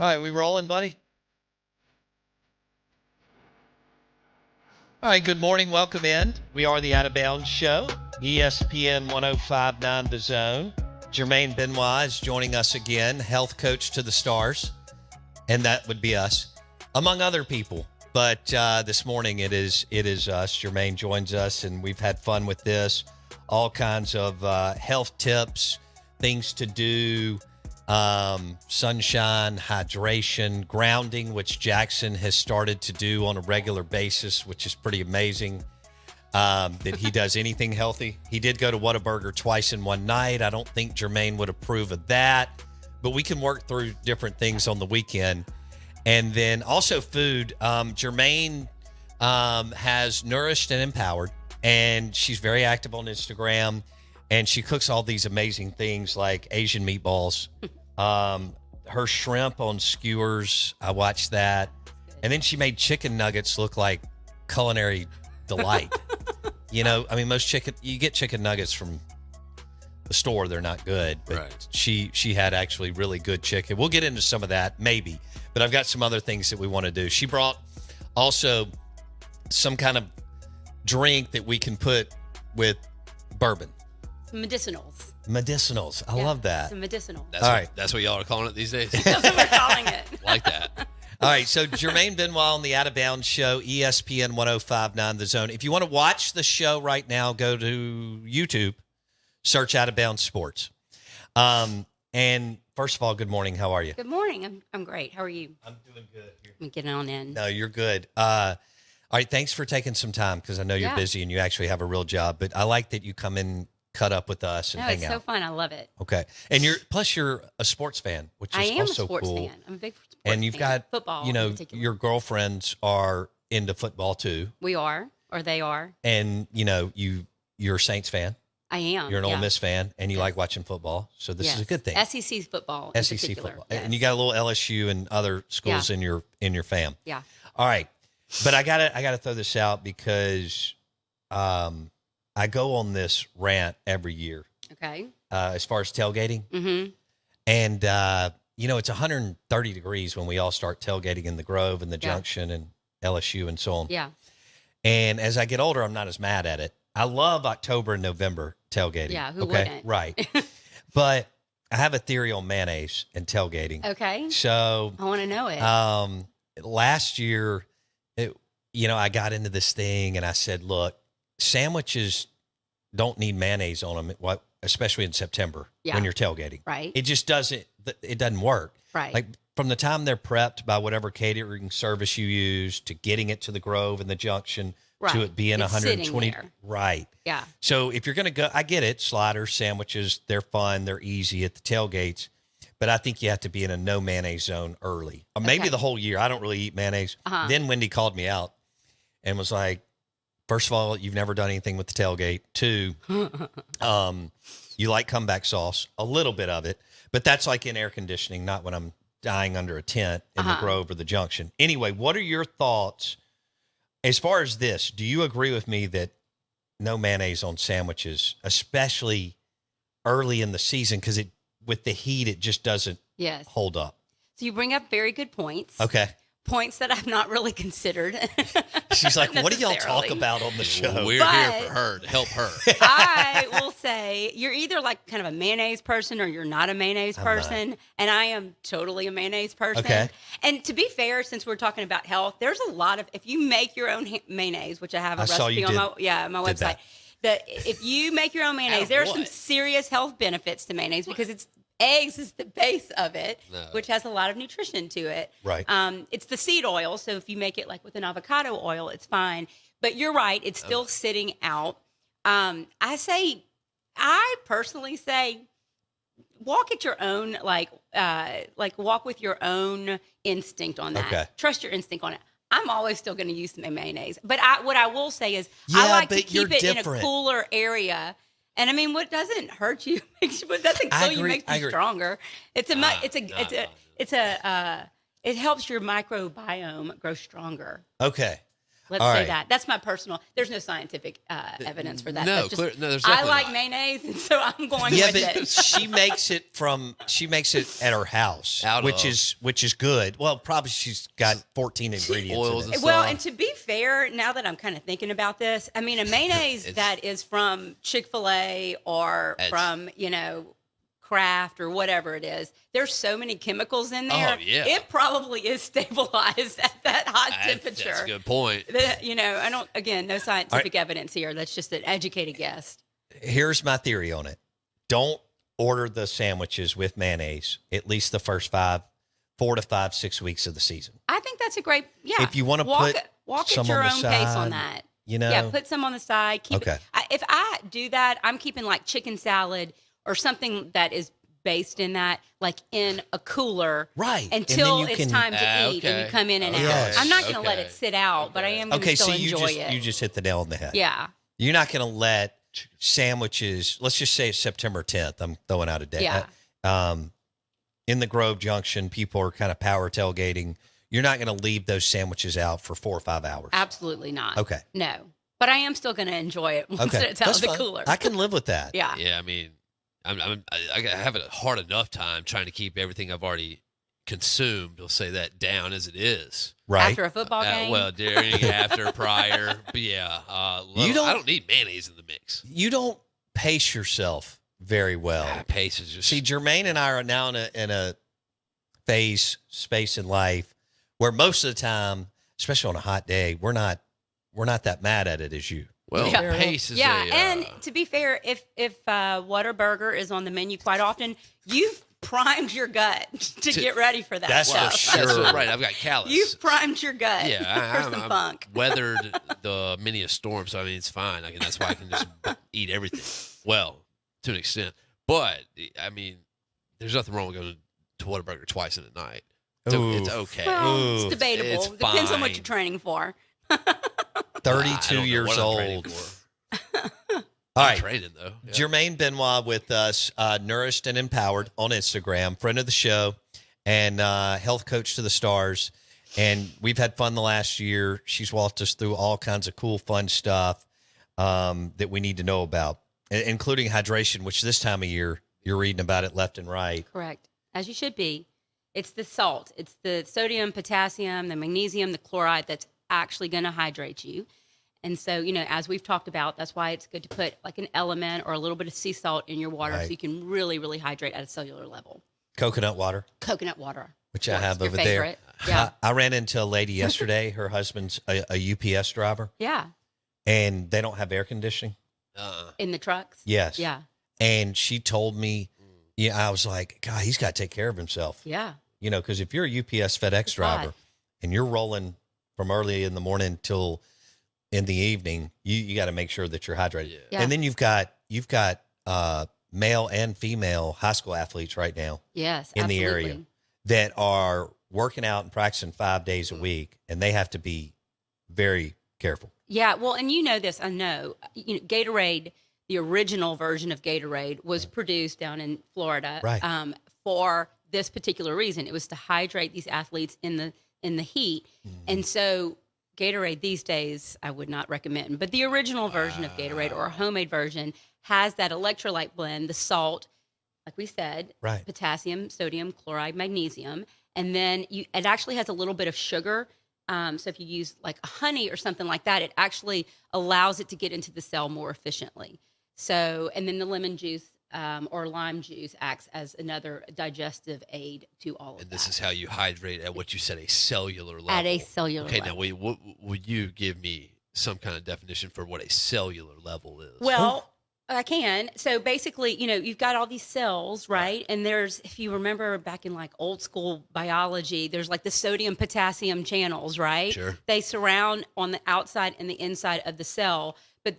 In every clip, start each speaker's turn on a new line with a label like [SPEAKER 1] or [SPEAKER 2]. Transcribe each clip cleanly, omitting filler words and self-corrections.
[SPEAKER 1] All right, we rolling, buddy? All right, good morning. Welcome in. We are the Out of Bounds Show, ESPN 1059 The Zone. Germaine Benoit is joining us again, health coach to the stars, and that would be us, among other people. But this morning it is us. Germaine joins us, and we've had fun with this. All kinds of health tips, things to do, sunshine, hydration, grounding, which Jackson has started to do on a regular basis, which is pretty amazing. That he does anything healthy. He did go to Whataburger twice in one night. I don't think Germaine would approve of that, but we can work through different things on the weekend. And then also food. Germaine has Nourished and Empowered, and she's very active on Instagram, and she cooks all these amazing things like Asian meatballs. Her shrimp on skewers, I watched that. And then she made chicken nuggets look like culinary delight. You know, I mean, you get chicken nuggets from the store, they're not good. But
[SPEAKER 2] right.
[SPEAKER 1] She had actually really good chicken. We'll get into some of that, maybe. But I've got some other things that we want to do. She brought also some kind of drink that we can put with bourbon. Medicinals. I love that.
[SPEAKER 3] Some medicinal.
[SPEAKER 2] That's what y'all are calling it these days.
[SPEAKER 3] That's what we're calling it.
[SPEAKER 2] Like that.
[SPEAKER 1] All right, so Germaine Benoit on the Out of Bounds Show, ESPN 1059 The Zone. If you want to watch the show right now, go to YouTube, search Out of Bounds Sports. And first of all, good morning. How are you?
[SPEAKER 3] Good morning. I'm great. How are you?
[SPEAKER 1] I'm doing good.
[SPEAKER 3] I'm getting on in.
[SPEAKER 1] No, you're good. All right, thanks for taking some time because I know you're busy and you actually have a real job. But I like that you come in, cut up with us, and hang out.
[SPEAKER 3] It's so fun. I love it.
[SPEAKER 1] Okay, and you're a sports fan, which is
[SPEAKER 3] I am
[SPEAKER 1] also
[SPEAKER 3] a sports
[SPEAKER 1] cool.
[SPEAKER 3] fan. I'm a big sports
[SPEAKER 1] And you've
[SPEAKER 3] fan.
[SPEAKER 1] got
[SPEAKER 3] football.
[SPEAKER 1] You know,
[SPEAKER 3] in particular.
[SPEAKER 1] your girlfriends are into football too.
[SPEAKER 3] We are, or they are.
[SPEAKER 1] And you know, you're a Saints fan.
[SPEAKER 3] I am.
[SPEAKER 1] You're an Ole Miss fan, and you like watching football. So this is a good thing.
[SPEAKER 3] SEC football. In
[SPEAKER 1] SEC
[SPEAKER 3] particular.
[SPEAKER 1] football,
[SPEAKER 3] Yes.
[SPEAKER 1] and you got a little LSU and other schools in your fam.
[SPEAKER 3] Yeah.
[SPEAKER 1] All right, but I gotta throw this out because I go on this rant every year.
[SPEAKER 3] Okay.
[SPEAKER 1] As far as tailgating,
[SPEAKER 3] Mm-hmm.
[SPEAKER 1] and you know, it's 130 degrees when we all start tailgating in the Grove and the Junction and LSU and so on.
[SPEAKER 3] Yeah.
[SPEAKER 1] And as I get older, I'm not as mad at it. I love October and November tailgating.
[SPEAKER 3] Yeah, who wouldn't?
[SPEAKER 1] Right. But I have a theory on mayonnaise and tailgating.
[SPEAKER 3] Okay.
[SPEAKER 1] So
[SPEAKER 3] I want to know it.
[SPEAKER 1] last year, I got into this thing and I said, look, sandwiches don't need mayonnaise on them, especially in September when you're tailgating.
[SPEAKER 3] Right.
[SPEAKER 1] It just doesn't work.
[SPEAKER 3] Right.
[SPEAKER 1] Like from the time they're prepped by whatever catering service you use to getting it to the Grove and the Junction to it being
[SPEAKER 3] It's
[SPEAKER 1] 120.
[SPEAKER 3] sitting there.
[SPEAKER 1] Right.
[SPEAKER 3] Yeah.
[SPEAKER 1] So if you're going to go, I get it. Sliders, sandwiches, they're fun. They're easy at the tailgates. But I think you have to be in a no mayonnaise zone early. Or maybe
[SPEAKER 3] Okay.
[SPEAKER 1] the whole year. I don't really eat mayonnaise.
[SPEAKER 3] Uh-huh.
[SPEAKER 1] Then Wendy called me out and was like, first of all, you've never done anything with the tailgate. Two, you like comeback sauce, a little bit of it. But that's like in air conditioning, not when I'm dying under a tent in the Grove or the Junction. Anyway, what are your thoughts as far as this? Do you agree with me that no mayonnaise on sandwiches, especially early in the season, because with the heat, it just doesn't
[SPEAKER 3] Yes.
[SPEAKER 1] hold up?
[SPEAKER 3] So you bring up very good points.
[SPEAKER 1] Okay.
[SPEAKER 3] points that I've not really considered.
[SPEAKER 1] She's like, what do y'all talk
[SPEAKER 3] necessarily.
[SPEAKER 1] about on the show?
[SPEAKER 2] We're here for her to help her.
[SPEAKER 3] I will say you're either like kind of a mayonnaise person or you're not a mayonnaise person. And I am totally a mayonnaise person.
[SPEAKER 1] Okay.
[SPEAKER 3] And to be fair, since we're talking about health, there's a lot of, if you make your own mayonnaise, which I have a recipe on my website, that if you make your own mayonnaise, there are some serious health benefits to mayonnaise because eggs is the base of it, which has a lot of nutrition to it.
[SPEAKER 1] Right.
[SPEAKER 3] It's the seed oil, so if you make it like with an avocado oil, it's fine. But you're right; it's still sitting out. I personally say, walk at your own walk with your own instinct on that.
[SPEAKER 1] Okay.
[SPEAKER 3] Trust your instinct on it. I'm always still going to use my mayonnaise, but what I will say is I like to keep it in a cooler area. And I mean, what doesn't hurt you, what doesn't kill you makes you stronger. It helps your microbiome grow stronger.
[SPEAKER 1] Okay.
[SPEAKER 3] Let's say that. That's my personal. There's no scientific evidence for that.
[SPEAKER 2] No, there's
[SPEAKER 3] I like
[SPEAKER 2] not.
[SPEAKER 3] mayonnaise, and so I'm going with
[SPEAKER 1] but
[SPEAKER 3] it.
[SPEAKER 1] she makes it at her house, which is good. Well, probably she's got 14 ingredients.
[SPEAKER 2] Oils
[SPEAKER 1] in
[SPEAKER 2] and
[SPEAKER 1] it.
[SPEAKER 2] stuff.
[SPEAKER 3] Well, and to be fair, now that I'm kind of thinking about this, I mean, a mayonnaise that is from Chick-fil-A or from Kraft or whatever it is, there's so many chemicals in there.
[SPEAKER 2] Oh, yeah.
[SPEAKER 3] It probably is stabilized at that hot temperature.
[SPEAKER 2] That's a good point.
[SPEAKER 3] No scientific evidence here. That's just an educated guess.
[SPEAKER 1] Here's my theory on it. Don't order the sandwiches with mayonnaise at least the first 4 to 5, 6 weeks of the season.
[SPEAKER 3] I think that's a great,
[SPEAKER 1] If you want to walk
[SPEAKER 3] at your own pace on that. Put some on the side. If I do that, I'm keeping like chicken salad or something that is based in that, like in a cooler,
[SPEAKER 1] right?
[SPEAKER 3] Until it's time to eat, and you come in and out.
[SPEAKER 1] Yes.
[SPEAKER 3] I'm not going to let it sit out, but I am going to still enjoy it.
[SPEAKER 1] You just hit the nail on the head.
[SPEAKER 3] Yeah,
[SPEAKER 1] you're not going to let sandwiches. Let's just say it's September 10th. I'm throwing out a date.
[SPEAKER 3] Yeah.
[SPEAKER 1] In the Grove Junction, people are kind of power tailgating. You're not going to leave those sandwiches out for 4 or 5 hours.
[SPEAKER 3] Absolutely not.
[SPEAKER 1] Okay.
[SPEAKER 3] No, but I am still going to enjoy it once it's out of the cooler.
[SPEAKER 1] I can live with that.
[SPEAKER 3] Yeah.
[SPEAKER 2] Yeah. I mean, I have a hard enough time trying to keep everything I've already consumed, we'll say that, down as it is.
[SPEAKER 1] Right.
[SPEAKER 3] After a football game?
[SPEAKER 2] Well, during, after, prior. But yeah. I don't need mayonnaise in the mix.
[SPEAKER 1] You don't pace yourself very well.
[SPEAKER 2] Pace is just...
[SPEAKER 1] See, Germaine and I are now in a space in life where most of the time, especially on a hot day, we're not that mad at it as you.
[SPEAKER 2] Well, pace is
[SPEAKER 3] and to be fair, if Whataburger is on the menu quite often, you've primed your gut to get ready for that stuff.
[SPEAKER 1] For sure.
[SPEAKER 2] That's right. I've got callus.
[SPEAKER 3] You've primed your gut for some funk.
[SPEAKER 2] I've weathered the many a storm, so I mean it's fine. That's why I can just eat everything. Well, to an extent, but I mean, there's nothing wrong with going to Whataburger twice in a night. It's okay.
[SPEAKER 3] Well, it's debatable.
[SPEAKER 2] It's
[SPEAKER 3] Depends on
[SPEAKER 2] fine.
[SPEAKER 3] what you're training for.
[SPEAKER 1] 32 years old. All right.
[SPEAKER 2] Training, though. Yeah.
[SPEAKER 1] Germaine Benoit with us, Nourished and Empowered on Instagram, friend of the show, and health coach to the stars. And we've had fun the last year. She's walked us through all kinds of cool, fun stuff that we need to know about, including hydration, which this time of year, you're reading about it left and right.
[SPEAKER 3] Correct. As you should be. It's the salt. It's the sodium, potassium, the magnesium, the chloride that's actually going to hydrate you. And so, as we've talked about, that's why it's good to put like an element or a little bit of sea salt in your water so you can really, really hydrate at a cellular level.
[SPEAKER 1] Coconut water.
[SPEAKER 3] Coconut water.
[SPEAKER 1] Which I have
[SPEAKER 3] your
[SPEAKER 1] over
[SPEAKER 3] favorite.
[SPEAKER 1] there.
[SPEAKER 3] Yeah.
[SPEAKER 1] I ran into a lady yesterday. Her husband's a UPS driver.
[SPEAKER 3] Yeah.
[SPEAKER 1] And they don't have air conditioning.
[SPEAKER 3] In the trucks?
[SPEAKER 1] Yes.
[SPEAKER 3] Yeah.
[SPEAKER 1] And she told me, I was like, God, he's got to take care of himself.
[SPEAKER 3] Yeah.
[SPEAKER 1] Because if you're a UPS FedEx driver and you're rolling from early in the morning till in the evening, you got to make sure that you're hydrated.
[SPEAKER 3] Yeah.
[SPEAKER 1] And then you've got male and female high school athletes right now.
[SPEAKER 3] Yes,
[SPEAKER 1] in
[SPEAKER 3] absolutely.
[SPEAKER 1] the area that are working out and practicing 5 days a week, and they have to be very careful.
[SPEAKER 3] Yeah, well, and this, I know. Gatorade, the original version of Gatorade, was produced down in Florida for this particular reason. It was to hydrate these athletes in the heat, and so Gatorade these days I would not recommend. But the original version of Gatorade, or a homemade version, has that electrolyte blend, the salt, like we said, potassium, sodium, chloride, magnesium. and then it actually has a little bit of sugar. So if you use like a honey or something like that, it actually allows it to get into the cell more efficiently. So, and then the lemon juice or lime juice acts as another digestive aid to all of that.
[SPEAKER 2] And this is how you hydrate at what you said, a cellular level.
[SPEAKER 3] At a cellular
[SPEAKER 2] okay,
[SPEAKER 3] level.
[SPEAKER 2] now would you give me some kind of definition for what a cellular level is?
[SPEAKER 3] Well, I can. So basically, you've got all these cells, right? And there's, if you remember back in like old school biology, there's like the sodium potassium channels, right?
[SPEAKER 2] Sure.
[SPEAKER 3] They surround on the outside and the inside of the cell. But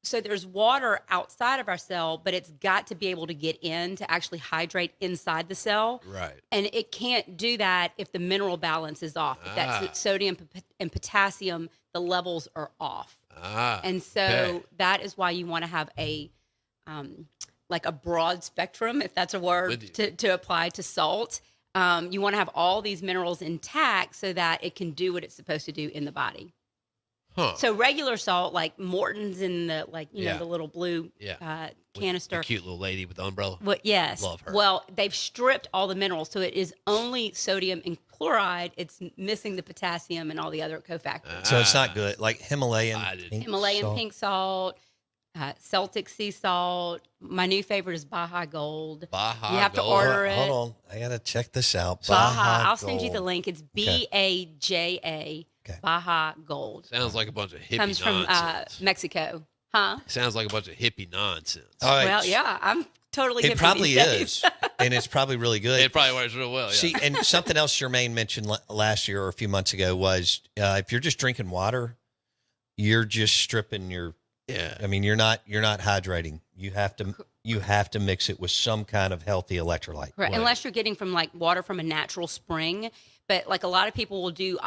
[SPEAKER 3] so there's water outside of our cell, but it's got to be able to get in to actually hydrate inside the cell.
[SPEAKER 2] Right.
[SPEAKER 3] And it can't do that if the mineral balance is off. If that's sodium and potassium, the levels are off. And so that is why you want to have a like a broad spectrum, if that's a word, to apply to salt. You want to have all these minerals intact so that it can do what it's supposed to do in the body.
[SPEAKER 2] Huh.
[SPEAKER 3] So regular salt, like Morton's in the the little blue canister.
[SPEAKER 2] The cute little lady with the umbrella.
[SPEAKER 3] Well, yes.
[SPEAKER 2] Love her.
[SPEAKER 3] Well, they've stripped all the minerals, so it is only sodium and chloride. It's missing the potassium and all the other cofactors.
[SPEAKER 1] So it's not good. Like Himalayan
[SPEAKER 3] pink salt, Celtic sea salt. My new favorite is Baja Gold.
[SPEAKER 2] Baja
[SPEAKER 3] You have
[SPEAKER 2] Gold.
[SPEAKER 3] to order it.
[SPEAKER 1] Hold on. I got to check this out.
[SPEAKER 3] Baja. I'll send you
[SPEAKER 1] Gold.
[SPEAKER 3] the link. It's BAJA.
[SPEAKER 1] Okay.
[SPEAKER 3] Baja Gold.
[SPEAKER 2] Sounds like a bunch of hippie
[SPEAKER 3] Comes from
[SPEAKER 2] nonsense.
[SPEAKER 3] Mexico. Huh?
[SPEAKER 2] Sounds like a bunch of hippie nonsense.
[SPEAKER 1] All right.
[SPEAKER 3] Well, yeah, I'm totally
[SPEAKER 1] It
[SPEAKER 3] hippie
[SPEAKER 1] probably
[SPEAKER 3] these days.
[SPEAKER 1] is. And it's probably really good.
[SPEAKER 2] It probably works real well. Yeah.
[SPEAKER 1] See, and something else Germaine mentioned last year or a few months ago was if you're just drinking water, you're just stripping your.
[SPEAKER 2] Yeah.
[SPEAKER 1] I mean, you're not hydrating. You have to mix it with some kind of healthy electrolyte.
[SPEAKER 3] Right.
[SPEAKER 2] Right.
[SPEAKER 3] Unless you're getting from like water from a natural spring. But like a lot of people will do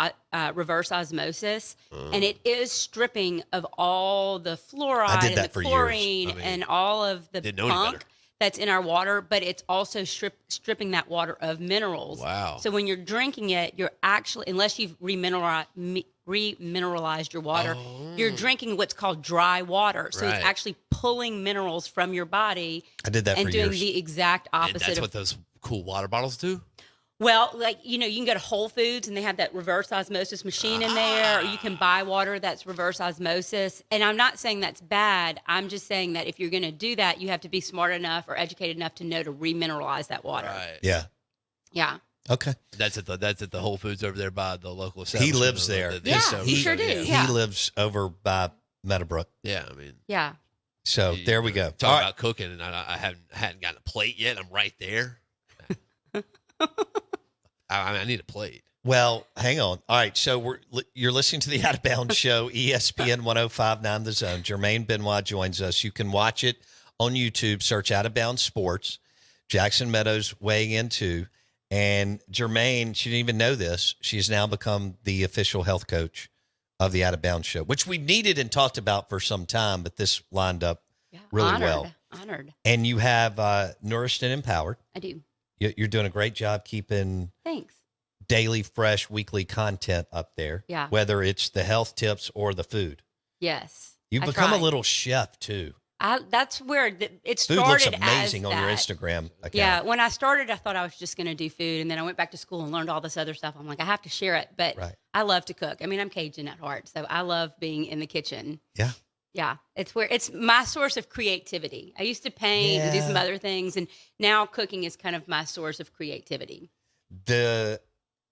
[SPEAKER 3] reverse osmosis, and it is stripping of all the fluoride and the chlorine and all of the punk that's in our water, but it's also stripping that water of minerals.
[SPEAKER 2] Wow.
[SPEAKER 3] So when you're drinking it, you're actually, unless you've remineralized your water, you're drinking what's called dry water. So it's actually pulling minerals from your body.
[SPEAKER 1] I did that
[SPEAKER 3] and
[SPEAKER 1] for
[SPEAKER 3] doing
[SPEAKER 1] years.
[SPEAKER 3] the exact opposite.
[SPEAKER 2] And that's what those cool water bottles do?
[SPEAKER 3] Well, like, you can go to Whole Foods and they have that reverse osmosis machine in there, or you can buy water that's reverse osmosis. And I'm not saying that's bad. I'm just saying that if you're going to do that, you have to be smart enough or educated enough to know to remineralize that water.
[SPEAKER 2] Right.
[SPEAKER 1] Yeah.
[SPEAKER 3] Yeah.
[SPEAKER 1] Okay.
[SPEAKER 2] That's at the Whole Foods over there by the local
[SPEAKER 1] He
[SPEAKER 2] establishment.
[SPEAKER 1] lives there.
[SPEAKER 3] He sure do. Yeah.
[SPEAKER 1] He lives over by Meadowbrook.
[SPEAKER 2] Yeah, I mean.
[SPEAKER 3] Yeah.
[SPEAKER 1] So there we go.
[SPEAKER 2] Talk about cooking, and I hadn't gotten a plate yet. I'm right there. I need a plate.
[SPEAKER 1] Well, hang on. All right, so you're listening to the Out of Bounds Show, ESPN 105.9 The Zone. Germaine Benoit joins us. You can watch it on YouTube. Search Out of Bounds Sports. Jackson Meadows weighing in too. And Germaine, she didn't even know this. She has now become the official health coach of the Out of Bounds Show, which we needed and talked about for some time, but this lined up really well.
[SPEAKER 3] Honored.
[SPEAKER 1] And you have Nourished and Empowered.
[SPEAKER 3] I do.
[SPEAKER 1] You're doing a great job keeping
[SPEAKER 3] Thanks.
[SPEAKER 1] daily, fresh, weekly content up there.
[SPEAKER 3] Yeah.
[SPEAKER 1] Whether it's the health tips or the food.
[SPEAKER 3] Yes.
[SPEAKER 1] You've
[SPEAKER 3] I
[SPEAKER 1] become
[SPEAKER 3] try.
[SPEAKER 1] a little chef too.
[SPEAKER 3] That's where it started.
[SPEAKER 1] Food looks amazing
[SPEAKER 3] as
[SPEAKER 1] on your
[SPEAKER 3] that.
[SPEAKER 1] Instagram account.
[SPEAKER 3] Yeah, when I started, I thought I was just going to do food, and then I went back to school and learned all this other stuff. I'm like, I have to share it, but I love to cook. I mean, I'm Cajun at heart, so I love being in the kitchen.
[SPEAKER 1] Yeah.
[SPEAKER 3] Yeah, it's my source of creativity. I used to paint and do some other things, and now cooking is kind of my source of creativity.
[SPEAKER 1] The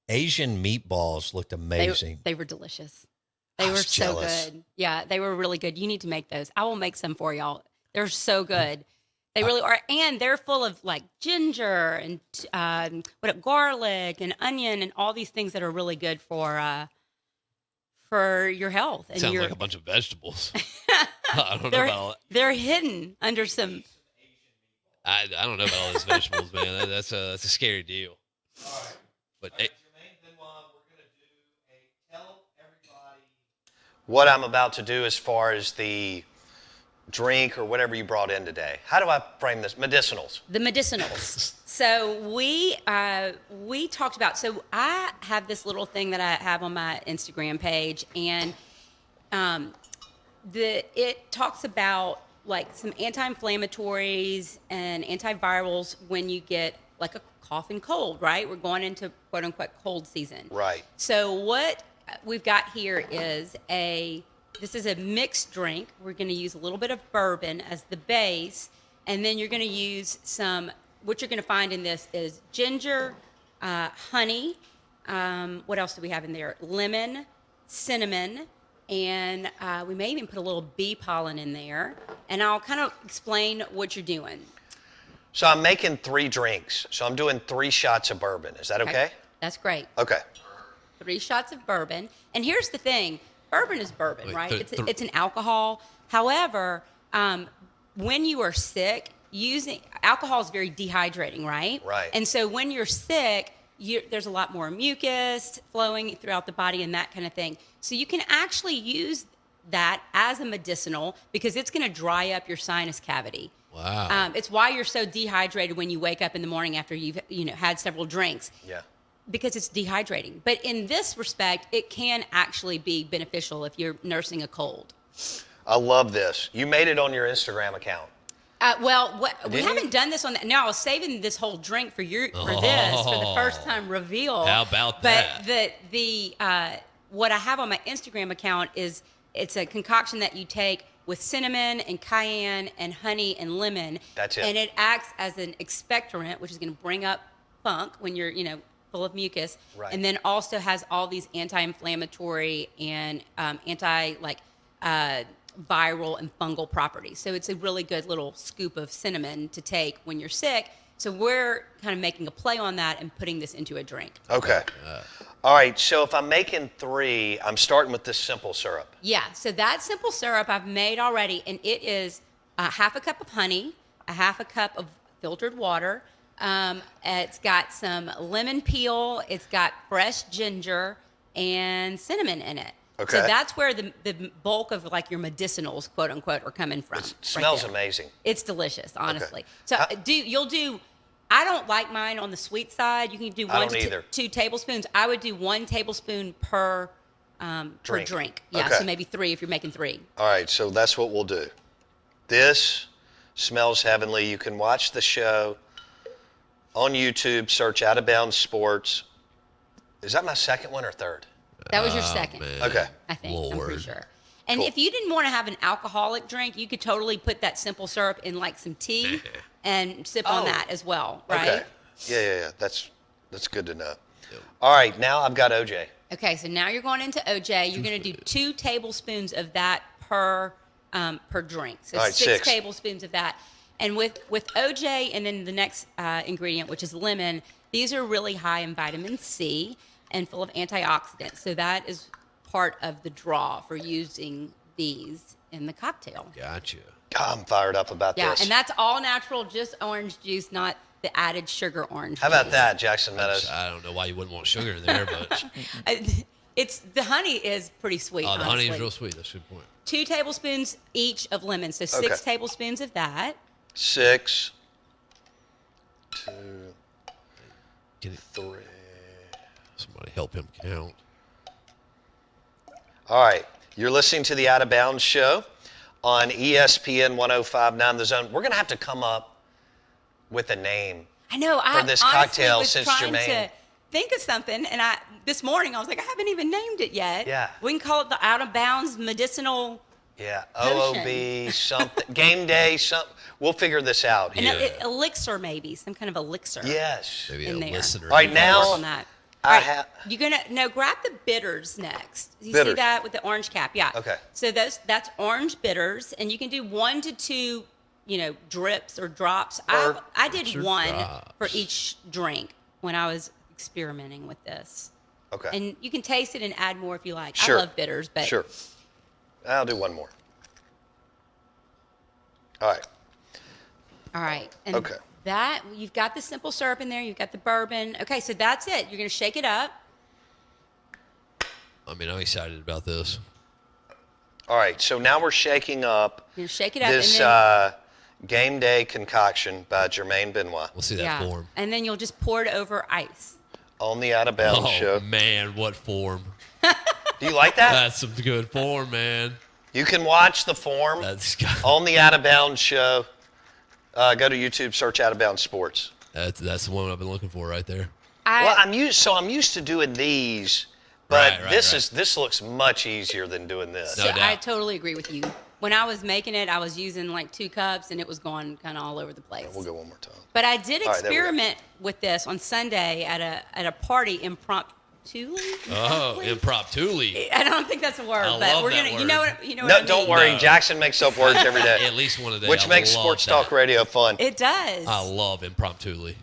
[SPEAKER 1] Asian meatballs looked amazing.
[SPEAKER 3] They were delicious. They were so good. Yeah, they were really good. You need to make those. I will make some for y'all. They're so good. They really are, and they're full of like ginger and garlic and onion and all these things that are really good for your health. And
[SPEAKER 2] sounds like a bunch of vegetables. I don't know about all that.
[SPEAKER 3] They're hidden under some.
[SPEAKER 2] I don't know about all these vegetables, man. That's a scary deal.
[SPEAKER 1] All right.
[SPEAKER 2] But
[SPEAKER 1] Germaine Benoit, we're going to do tell everybody what I'm about to do as far as the drink or whatever you brought in today. How do I frame this? Medicinals.
[SPEAKER 3] The medicinals. So we talked about. So I have this little thing that I have on my Instagram page, and it talks about like some anti-inflammatories and antivirals when you get like a cough and cold, right? We're going into quote unquote cold season.
[SPEAKER 1] Right.
[SPEAKER 3] So what we've got here is this is a mixed drink. We're going to use a little bit of bourbon as the base, and then you're going to use what you're going to find in this is ginger, honey. What else do we have in there? Lemon, cinnamon, and we may even put a little bee pollen in there. And I'll kind of explain what you're doing.
[SPEAKER 1] So I'm making 3 drinks. So I'm doing 3 shots of bourbon. Is that okay?
[SPEAKER 3] That's great.
[SPEAKER 1] Okay.
[SPEAKER 3] 3 shots of bourbon. And here's the thing. Bourbon is bourbon, right? It's an alcohol. However, when you are sick, alcohol is very dehydrating, right?
[SPEAKER 1] Right.
[SPEAKER 3] And so when you're sick, there's a lot more mucus flowing throughout the body and that kind of thing. So you can actually use that as a medicinal because it's going to dry up your sinus cavity.
[SPEAKER 2] Wow.
[SPEAKER 3] It's why you're so dehydrated when you wake up in the morning after you've had several drinks.
[SPEAKER 1] Yeah.
[SPEAKER 3] Because it's dehydrating. But in this respect, it can actually be beneficial if you're nursing a cold.
[SPEAKER 1] I love this. You made it on your Instagram account.
[SPEAKER 3] We haven't done this on that. No, I was saving this whole drink for this for the first time reveal.
[SPEAKER 2] How about that?
[SPEAKER 3] But what I have on my Instagram account is it's a concoction that you take with cinnamon and cayenne and honey and lemon.
[SPEAKER 1] That's it.
[SPEAKER 3] And it acts as an expectorant, which is going to bring up funk when you're full of mucus,
[SPEAKER 1] right.
[SPEAKER 3] And then also has all these anti-inflammatory and viral and fungal properties. So it's a really good little scoop of cinnamon to take when you're sick. So we're kind of making a play on that and putting this into a drink.
[SPEAKER 1] Okay. All right. So if I'm making 3, I'm starting with this simple syrup.
[SPEAKER 3] Yeah. So that simple syrup I've made already, and it is half a cup of honey, a half a cup of filtered water. It's got some lemon peel. It's got fresh ginger and cinnamon in it.
[SPEAKER 1] Okay.
[SPEAKER 3] So that's where the bulk of like your medicinals, quote unquote, are coming from.
[SPEAKER 1] It smells amazing.
[SPEAKER 3] It's delicious, honestly.
[SPEAKER 1] Okay.
[SPEAKER 3] So I don't like mine on the sweet side. You can do 1 to 2 tablespoons. I would do 1 tablespoon per drink. Yeah.
[SPEAKER 1] Okay.
[SPEAKER 3] So maybe 3 if you're making 3.
[SPEAKER 1] All right. So that's what we'll do. This smells heavenly. You can watch the show on YouTube, search Out of Bounds Sports. Is that my second one or third?
[SPEAKER 3] That was your second.
[SPEAKER 2] Man.
[SPEAKER 1] Okay.
[SPEAKER 3] I think.
[SPEAKER 2] Lord.
[SPEAKER 3] I'm pretty sure. And
[SPEAKER 1] Cool.
[SPEAKER 3] if you didn't want to have an alcoholic drink, you could totally put that simple syrup in like some tea and sip on that as well, right?
[SPEAKER 1] Okay. Yeah. That's good to know. All right. Now I've got OJ.
[SPEAKER 3] Okay, so now you're going into OJ. You're going to do 2 tablespoons of that per drink. So
[SPEAKER 1] All right,
[SPEAKER 3] 6 tablespoons of that. And with OJ and then the next ingredient, which is lemon, these are really high in vitamin C and full of antioxidants. So that is part of the draw for using these in the cocktail.
[SPEAKER 2] Gotcha.
[SPEAKER 1] God, I'm fired up about
[SPEAKER 3] Yeah,
[SPEAKER 1] this.
[SPEAKER 3] and that's all natural, just orange juice, not the added sugar orange
[SPEAKER 1] How about
[SPEAKER 3] juice.
[SPEAKER 1] that, Jackson Meadows?
[SPEAKER 2] I don't know why you wouldn't want sugar in there, but
[SPEAKER 3] It's the honey is pretty sweet.
[SPEAKER 2] the honey
[SPEAKER 3] honestly.
[SPEAKER 2] is real sweet. That's a good point.
[SPEAKER 3] 2 tablespoons each of lemon, so 6
[SPEAKER 1] Okay.
[SPEAKER 3] tablespoons of that.
[SPEAKER 1] 6, 2,
[SPEAKER 2] Get it.
[SPEAKER 1] 3.
[SPEAKER 2] Somebody help him count.
[SPEAKER 1] All right. You're listening to the Out of Bounds show on ESPN 105.9 The Zone. We're going to have to come up with a name.
[SPEAKER 3] I know.
[SPEAKER 1] For
[SPEAKER 3] I
[SPEAKER 1] this
[SPEAKER 3] honestly
[SPEAKER 1] cocktail
[SPEAKER 3] was
[SPEAKER 1] since
[SPEAKER 3] trying
[SPEAKER 1] Germaine-
[SPEAKER 3] to think of something, and this morning I was like, I haven't even named it yet.
[SPEAKER 1] Yeah.
[SPEAKER 3] We can call it the Out of Bounds Medicinal.
[SPEAKER 1] Yeah,
[SPEAKER 3] Potion.
[SPEAKER 1] OOB, something, game day, something. We'll figure this out.
[SPEAKER 3] An
[SPEAKER 1] here.
[SPEAKER 3] elixir, maybe some kind of elixir.
[SPEAKER 1] Yes.
[SPEAKER 2] Maybe
[SPEAKER 3] In
[SPEAKER 2] a
[SPEAKER 3] there.
[SPEAKER 2] listener.
[SPEAKER 1] All right, now-
[SPEAKER 3] Work on that.
[SPEAKER 1] I
[SPEAKER 3] All right,
[SPEAKER 1] have.
[SPEAKER 3] You're gonna grab the bitters next. You
[SPEAKER 1] Bitters.
[SPEAKER 3] see that with the orange cap? Yeah.
[SPEAKER 1] Okay.
[SPEAKER 3] So that's orange bitters, and you can do 1 to 2, drips or drops.
[SPEAKER 1] Or-
[SPEAKER 3] I did
[SPEAKER 2] Drips or
[SPEAKER 3] 1
[SPEAKER 2] drops.
[SPEAKER 3] for each drink when I was experimenting with this.
[SPEAKER 1] Okay.
[SPEAKER 3] And you can taste it and add more if you like.
[SPEAKER 1] Sure.
[SPEAKER 3] I love bitters, but
[SPEAKER 1] Sure. I'll do 1 more. All right.
[SPEAKER 3] all right. And
[SPEAKER 1] Okay.
[SPEAKER 3] that you've got the simple syrup in there. You've got the bourbon. Okay, so that's it. You're gonna shake it up.
[SPEAKER 2] I mean, I'm excited about this.
[SPEAKER 1] All right. So now we're shaking up
[SPEAKER 3] You're gonna shake it up,
[SPEAKER 1] this
[SPEAKER 3] and then
[SPEAKER 1] game day concoction by Germaine Benoit
[SPEAKER 2] We'll see that form.
[SPEAKER 3] and then you'll just pour it over ice.
[SPEAKER 1] on the Out of Bounds
[SPEAKER 2] Oh,
[SPEAKER 1] show.
[SPEAKER 2] man, what form?
[SPEAKER 1] Do you like that?
[SPEAKER 2] That's some good form, man.
[SPEAKER 1] You can watch the form
[SPEAKER 2] That's got
[SPEAKER 1] on the Out of Bounds show. Go to YouTube, search Out of Bounds Sports.
[SPEAKER 2] That's the one I've been looking for right there.
[SPEAKER 4] Well, I'm used to doing these, but
[SPEAKER 2] Right,
[SPEAKER 4] this looks much easier than doing this.
[SPEAKER 2] No
[SPEAKER 3] So
[SPEAKER 2] doubt.
[SPEAKER 3] I totally agree with you. When I was making it, I was using like 2 cups, and it was going kind of all over the place.
[SPEAKER 4] We'll go one more time.
[SPEAKER 3] But I did
[SPEAKER 4] All right, there we go.
[SPEAKER 3] experiment with this on Sunday at a party impromptu.
[SPEAKER 2] Oh, impromptu.
[SPEAKER 3] I don't think that's a word,
[SPEAKER 2] I
[SPEAKER 3] but
[SPEAKER 2] love
[SPEAKER 3] we're
[SPEAKER 2] that
[SPEAKER 3] gonna.
[SPEAKER 2] word.
[SPEAKER 3] You know what I mean?
[SPEAKER 4] No, don't worry.
[SPEAKER 2] No.
[SPEAKER 4] Jackson makes up words every day,
[SPEAKER 2] At least one a day.
[SPEAKER 4] which
[SPEAKER 2] I
[SPEAKER 4] makes
[SPEAKER 2] love
[SPEAKER 4] sports
[SPEAKER 2] that.
[SPEAKER 4] talk radio fun.
[SPEAKER 3] It does.
[SPEAKER 2] I love impromptu.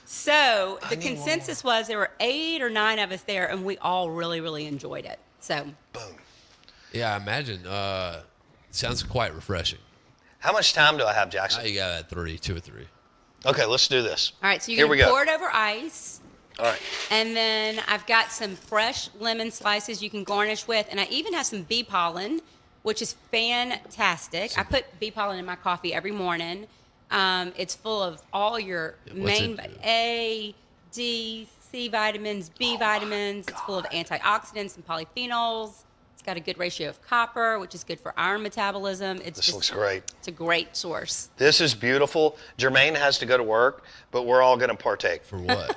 [SPEAKER 3] So the consensus was there were 8 or 9 of us there, and we all really, really enjoyed it. So
[SPEAKER 4] Boom.
[SPEAKER 2] Yeah, I imagine. Sounds quite refreshing.
[SPEAKER 4] How much time do I have,
[SPEAKER 2] Now
[SPEAKER 4] Jackson?
[SPEAKER 2] you got at 2 or 3.
[SPEAKER 4] Okay, let's do this.
[SPEAKER 3] all right, so
[SPEAKER 4] Here
[SPEAKER 3] you're
[SPEAKER 4] we
[SPEAKER 3] gonna
[SPEAKER 4] go.
[SPEAKER 3] pour it over ice.
[SPEAKER 4] All right.
[SPEAKER 3] And then I've got some fresh lemon slices you can garnish with. And I even have some bee pollen, which is fantastic. I put bee pollen in my coffee every morning. It's full of all your
[SPEAKER 2] What's
[SPEAKER 3] main
[SPEAKER 2] it do?
[SPEAKER 3] A, D, C vitamins, B vitamins. It's full of antioxidants and polyphenols. It's got a good ratio of copper, which is good for iron metabolism.
[SPEAKER 4] This looks great.
[SPEAKER 3] It's a great source.
[SPEAKER 4] This is beautiful. Germaine has to go to work, but we're all going to partake.
[SPEAKER 2] For what?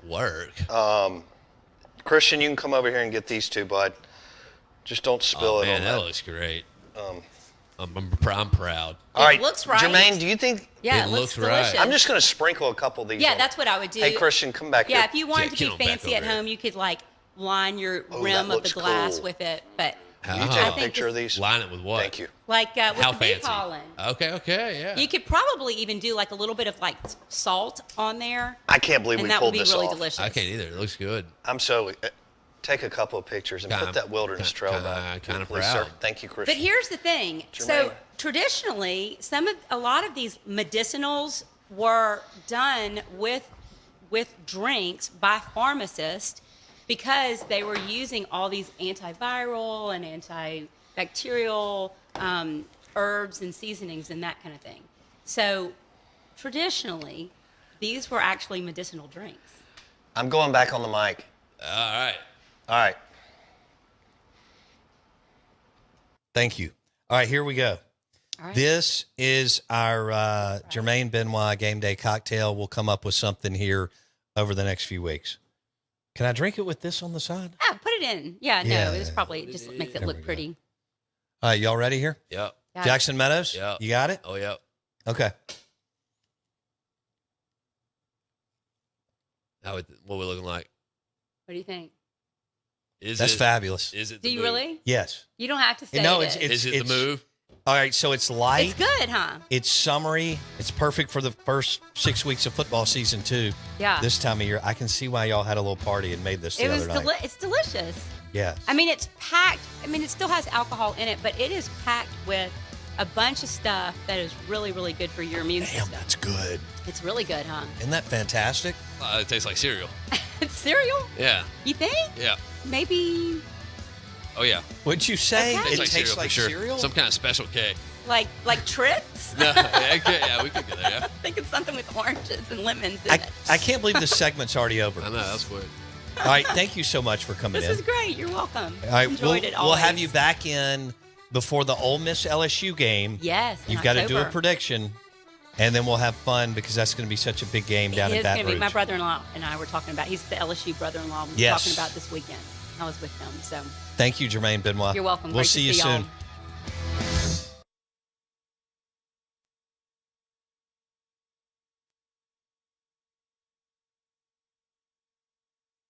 [SPEAKER 2] Work.
[SPEAKER 4] Christian, you can come over here and get these two, bud. Just don't spill
[SPEAKER 2] Oh,
[SPEAKER 4] it
[SPEAKER 2] man,
[SPEAKER 4] on
[SPEAKER 2] that
[SPEAKER 4] that.
[SPEAKER 2] looks great. I'm proud.
[SPEAKER 4] All right,
[SPEAKER 3] looks right.
[SPEAKER 4] Jermaine, do you think?
[SPEAKER 3] Yeah,
[SPEAKER 2] It
[SPEAKER 3] it looks
[SPEAKER 2] looks right.
[SPEAKER 3] delicious.
[SPEAKER 4] I'm just going to sprinkle a couple of these.
[SPEAKER 3] Yeah,
[SPEAKER 4] on.
[SPEAKER 3] that's what I would do.
[SPEAKER 4] Hey, Christian, come back
[SPEAKER 3] Yeah,
[SPEAKER 4] here.
[SPEAKER 3] if you wanted
[SPEAKER 2] Yeah,
[SPEAKER 3] to
[SPEAKER 2] get
[SPEAKER 3] be
[SPEAKER 2] on back
[SPEAKER 3] fancy at
[SPEAKER 2] over here.
[SPEAKER 3] home, you could like line your
[SPEAKER 4] Oh,
[SPEAKER 3] rim
[SPEAKER 4] that
[SPEAKER 3] of the
[SPEAKER 4] looks
[SPEAKER 3] glass
[SPEAKER 4] cool.
[SPEAKER 3] with it. But
[SPEAKER 4] Can you
[SPEAKER 2] Ah.
[SPEAKER 4] take
[SPEAKER 3] I
[SPEAKER 4] a
[SPEAKER 3] think
[SPEAKER 4] picture of these?
[SPEAKER 2] Line it with what?
[SPEAKER 4] Thank you.
[SPEAKER 3] like with
[SPEAKER 2] How
[SPEAKER 3] the bee
[SPEAKER 2] fancy?
[SPEAKER 3] pollen,
[SPEAKER 2] Okay, yeah.
[SPEAKER 3] you could probably even do like a little bit of like salt on there,
[SPEAKER 4] I can't believe
[SPEAKER 3] and
[SPEAKER 4] we
[SPEAKER 3] that would
[SPEAKER 4] pulled
[SPEAKER 3] be
[SPEAKER 4] this
[SPEAKER 3] really
[SPEAKER 4] off.
[SPEAKER 3] delicious.
[SPEAKER 2] I can't either. It looks good.
[SPEAKER 4] I'm so. Take a couple of pictures and
[SPEAKER 2] Kinda-
[SPEAKER 4] put that wilderness trail back.
[SPEAKER 2] kinda
[SPEAKER 4] Please, sir.
[SPEAKER 2] proud.
[SPEAKER 4] Thank you, Christian.
[SPEAKER 3] But here's the thing.
[SPEAKER 4] Jermaine.
[SPEAKER 3] So traditionally, a lot of these medicinals were done with drinks by pharmacists because they were using all these antiviral and antibacterial herbs and seasonings and that kind of thing. So traditionally, these were actually medicinal drinks.
[SPEAKER 4] I'm going back on the mic.
[SPEAKER 2] All right.
[SPEAKER 4] All right.
[SPEAKER 1] Thank you. All right, here we go.
[SPEAKER 3] All right.
[SPEAKER 1] This is our Germaine Benoit game day cocktail. We'll come up with something here over the next few weeks. Can I drink it with this on the side?
[SPEAKER 3] Ah, put it in. Yeah,
[SPEAKER 1] Yeah.
[SPEAKER 3] no, this probably just makes it
[SPEAKER 1] There we
[SPEAKER 3] look
[SPEAKER 1] go.
[SPEAKER 3] pretty.
[SPEAKER 1] All right, y'all ready here?
[SPEAKER 2] Yep.
[SPEAKER 3] Got it.
[SPEAKER 1] Jackson Meadows?
[SPEAKER 2] Yep.
[SPEAKER 1] You got it?
[SPEAKER 2] Oh, yep.
[SPEAKER 1] Okay.
[SPEAKER 2] What we looking like?
[SPEAKER 3] What do you think?
[SPEAKER 1] That's fabulous.
[SPEAKER 2] Is it
[SPEAKER 3] Do
[SPEAKER 2] the
[SPEAKER 3] you
[SPEAKER 2] move?
[SPEAKER 3] really?
[SPEAKER 1] Yes.
[SPEAKER 3] You don't have to say
[SPEAKER 1] No,
[SPEAKER 3] it.
[SPEAKER 2] Is it the move?
[SPEAKER 1] All right, so it's light.
[SPEAKER 3] It's good, huh?
[SPEAKER 1] It's summery. It's perfect for the first 6 weeks of football season, too.
[SPEAKER 3] Yeah.
[SPEAKER 1] This time of year. I can see why y'all had a little party and made this the
[SPEAKER 3] It was
[SPEAKER 1] other night.
[SPEAKER 3] it's delicious.
[SPEAKER 1] Yeah.
[SPEAKER 3] I mean, it's packed. I mean, it still has alcohol in it, but it is packed with a bunch of stuff that is really, really good for your immune
[SPEAKER 1] Damn,
[SPEAKER 3] system.
[SPEAKER 1] that's good.
[SPEAKER 3] It's really good, huh?
[SPEAKER 1] Isn't that fantastic?
[SPEAKER 2] It tastes like cereal.
[SPEAKER 3] It's cereal?
[SPEAKER 2] Yeah.
[SPEAKER 3] You think?
[SPEAKER 2] Yeah.
[SPEAKER 3] Maybe
[SPEAKER 2] Oh, yeah.
[SPEAKER 1] What'd you say?
[SPEAKER 3] Okay.
[SPEAKER 1] It
[SPEAKER 2] Tastes
[SPEAKER 1] tastes
[SPEAKER 2] for
[SPEAKER 1] like
[SPEAKER 2] sure.
[SPEAKER 1] cereal?
[SPEAKER 2] Some kind of special cake.
[SPEAKER 3] like Trix?
[SPEAKER 2] No, yeah, we could go there, yeah.
[SPEAKER 3] I think it's something with oranges and lemons in
[SPEAKER 1] I,
[SPEAKER 3] it.
[SPEAKER 1] I can't believe this segment's already over.
[SPEAKER 2] I know, that's weird.
[SPEAKER 1] All right, thank you so much for coming
[SPEAKER 3] This
[SPEAKER 1] in.
[SPEAKER 3] is great. You're welcome.
[SPEAKER 1] All right,
[SPEAKER 3] Enjoyed it
[SPEAKER 1] we'll have
[SPEAKER 3] always.
[SPEAKER 1] you back in before the Ole Miss LSU game.
[SPEAKER 3] Yes. in
[SPEAKER 1] You've got to do a
[SPEAKER 3] October.
[SPEAKER 1] prediction, and then we'll have fun because that's going to be such a big game down
[SPEAKER 3] It
[SPEAKER 1] in
[SPEAKER 3] is
[SPEAKER 1] Baton
[SPEAKER 3] going to be. My
[SPEAKER 1] Rouge.
[SPEAKER 3] brother-in-law and I were talking about. He's the LSU brother-in-law. We were
[SPEAKER 1] Yes.
[SPEAKER 3] talking about this weekend. I was with him. So
[SPEAKER 1] Thank you, Germaine Benoit.
[SPEAKER 3] you're welcome.
[SPEAKER 1] We'll
[SPEAKER 3] Great
[SPEAKER 1] see
[SPEAKER 3] to
[SPEAKER 1] you
[SPEAKER 3] see y'all.
[SPEAKER 1] soon.